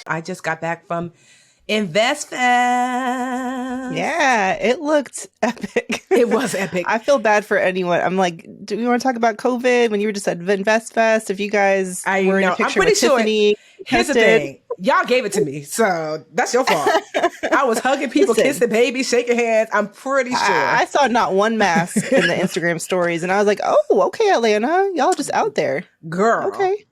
I just got back from Invest Fest. Yeah, it looked epic. It was epic. I feel bad for anyone. I'm like, do we want to talk about COVID when you were just at Invest Fest? If you guys I were in a know. I'm picture pretty with sure. Tiffany, Here's the tested. thing. Y'all gave it to me, so that's your fault. I was hugging people, Listen, kissing babies, shaking hands. I'm pretty I sure. saw not one mask in the Instagram stories, and I was like, oh, okay, Atlanta, y'all just out there. Girl, Okay.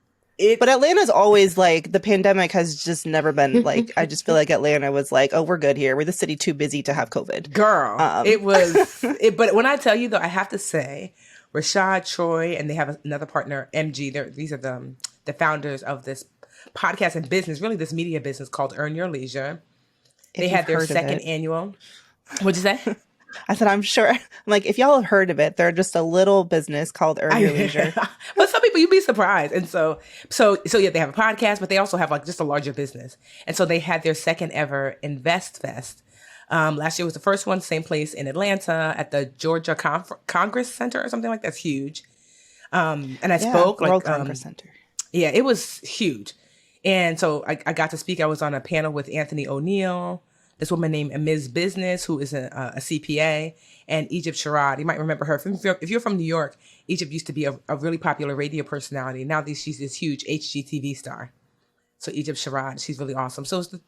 But it Atlanta's always like, the pandemic has just never been like, I just feel like Atlanta was like, oh, we're good here. We're the city too busy to have COVID. girl, Um, it was it. But when I tell you though, I have to say, Rashad, Troy, and they have another partner, MG. These are the founders of this podcast and business, really this media business called Earn Your Leisure. They if you've had their heard of second it. annual. What'd you say? I said, I'm sure. I'm like, if y'all have heard of it, they're just a little business called Earn Your Leisure. But some people you'd be surprised. And so yeah, they have a podcast, but they also have like just a larger business. And so they had their second ever Invest Fest. Last year was the first one, same place in Atlanta at the Georgia Congress Center or something like that. That's huge. And I Yeah, spoke World Congress Center. yeah, it was huge. And so I got to speak. I was on a panel with Anthony O'Neill, this woman named Ms. Business, who is a CPA, and Egypt Sherrod. You might remember her. If you're from New York, Egypt used to be a really popular radio personality. Now she's this huge HGTV star. So Egypt Sherrod, she's really awesome. So it was the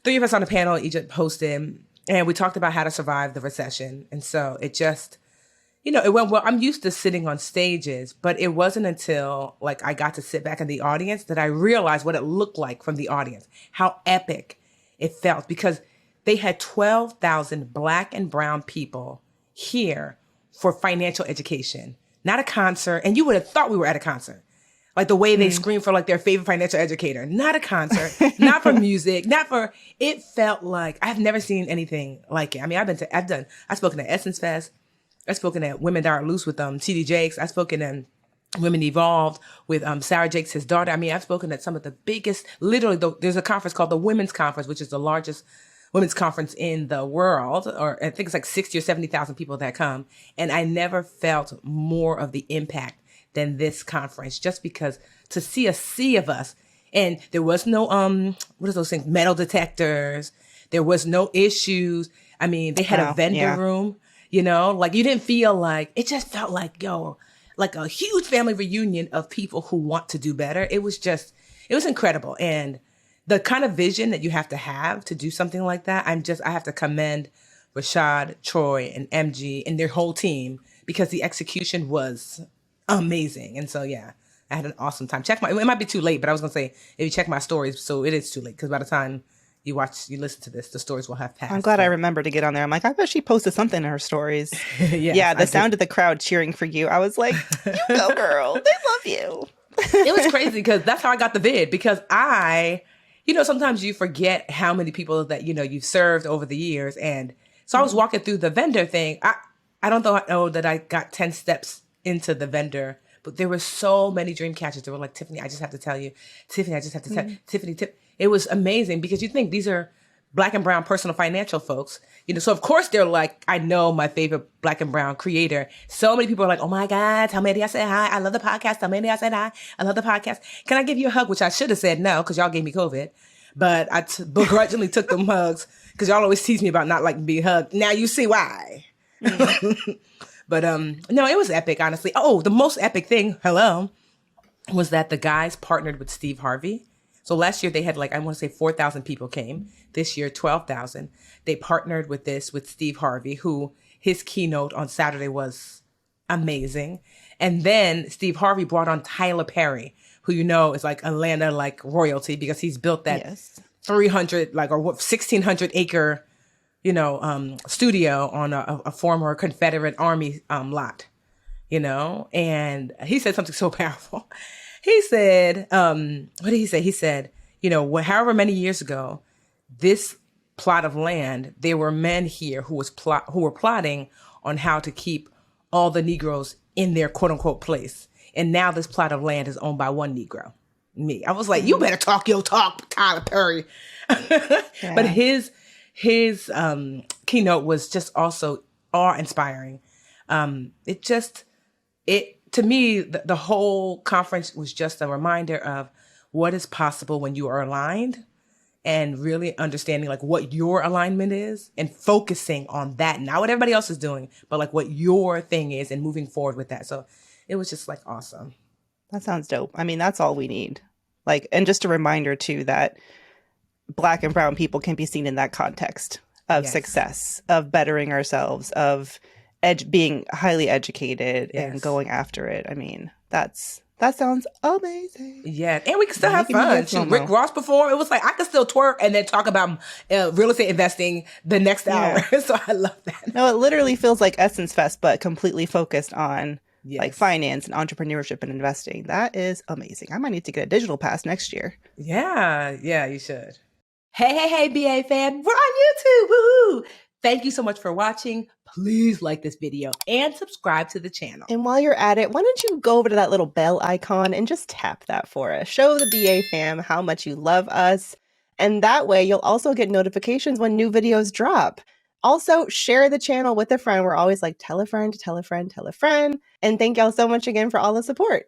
three of us on the panel. Egypt hosted, and we talked about how to survive the recession. And so it just, it went well. I'm used to sitting on stages, but it wasn't until like I got to sit back in the audience that I realized what it looked like from the audience, how epic it felt, because they had 12,000 Black and brown people here for financial education, not a concert. And you would have thought we were at a concert. Like the way they scream for like their favorite financial educator, not a concert, not for music, it felt like I've never seen anything like it. I mean, I've spoken at Essence Fest. I've spoken at Women That Are Loose with TD Jakes. I've spoken at Women Evolved with Sarah Jakes, his daughter. I mean, I've spoken at some of the biggest, literally, there's a conference called the Women's Conference, which is the largest women's conference in the world, or I think it's like 60 or 70,000 people that come. And I never felt more of the impact than this conference, just because to see a sea of us, and there was no, what are those things? Metal detectors. There was no issues. I mean, they had a Oh, vendor yeah. room, like you didn't feel like, it just felt like, like a huge family reunion of people who want to do better. It was incredible. And the kind of vision that you have to do something like that, I have to commend Rashad, Troy, and MG and their whole team, because the execution was amazing. And so, yeah, I had an awesome time. It might be too late, but I was going to say, if you check my stories, so it is too late, because by the time you listen to this, the stories will have I'm passed. glad I But remember to get on there. I'm like, I bet she posted something in her stories. yes, Yeah, I the did. sound of the crowd cheering for you. I was like, you go, girl. They love It was you. crazy because that's how I got the vid, because sometimes you forget how many people that, you've served over the years. And so I was walking through the vendor thing. I don't know that I got 10 steps into the vendor, but there were so many dream catchers. They were like, Tiffany, I just have to tell you. Tiffany, I just have to tell Tiffany. It was amazing, because you think these are Black and brown personal financial folks, so of course they're like, I know my favorite Black and brown creator. So many people are like, oh my God, tell Mandy I said hi. I love the podcast. Tell Mandy I said hi. I love the podcast. Can I give you a hug? Which I should have said no, because y'all gave me COVID. But I begrudgingly took them hugs, because y'all always tease me about not liking being hugged. Now you see why. But no, it was epic, honestly. Oh, the most epic thing, was that the guys partnered with Steve Harvey. So last year they had I want to say 4,000 people came. This year, 12,000. They partnered with Steve Harvey, who his keynote on Saturday was amazing. And then Steve Harvey brought on Tyler Perry, who is like Atlanta royalty, because he's built that Yes. 300 or 1,600 acre studio on a former Confederate Army lot, and he said something so powerful. He said, what did he say? He said, however many years ago, this plot of land, there were men here who were plotting on how to keep all the Negroes in their quote unquote place. And now this plot of land is owned by one Negro, me. I was like, you better talk your talk, Tyler Perry. Yeah. But his keynote was just also awe-inspiring. To me, the whole conference was just a reminder of what is possible when you are aligned and really understanding like what your alignment is and focusing on that, not what everybody else is doing, but like what your thing is and moving forward with that. So it was just like awesome. That sounds dope. I mean, that's all we need. Like, and just a reminder too that Black and brown people can be seen in that context of success, of bettering ourselves, of being highly educated and going after it. I mean, that sounds amazing. Yeah, and we can still have fun. Rick Ross performed. It was like I could still twerk and then talk about real estate investing the next hour. So I love that. No, it literally feels like Essence Fest, but completely focused on like finance and entrepreneurship and investing. That is amazing. I might need to get a digital pass next year. Yeah, you should. Hey, BA fam, we're on YouTube. Woohoo! Thank you so much for watching. Please like this video and subscribe to the channel. And while you're at it, why don't you go over to that little bell icon and just tap that for us. Show the BA fam how much you love us. And that way you'll also get notifications when new videos drop. Also, share the channel with a friend. We're always like, tell a friend, tell a friend, tell a friend. And thank y'all so much again for all the support.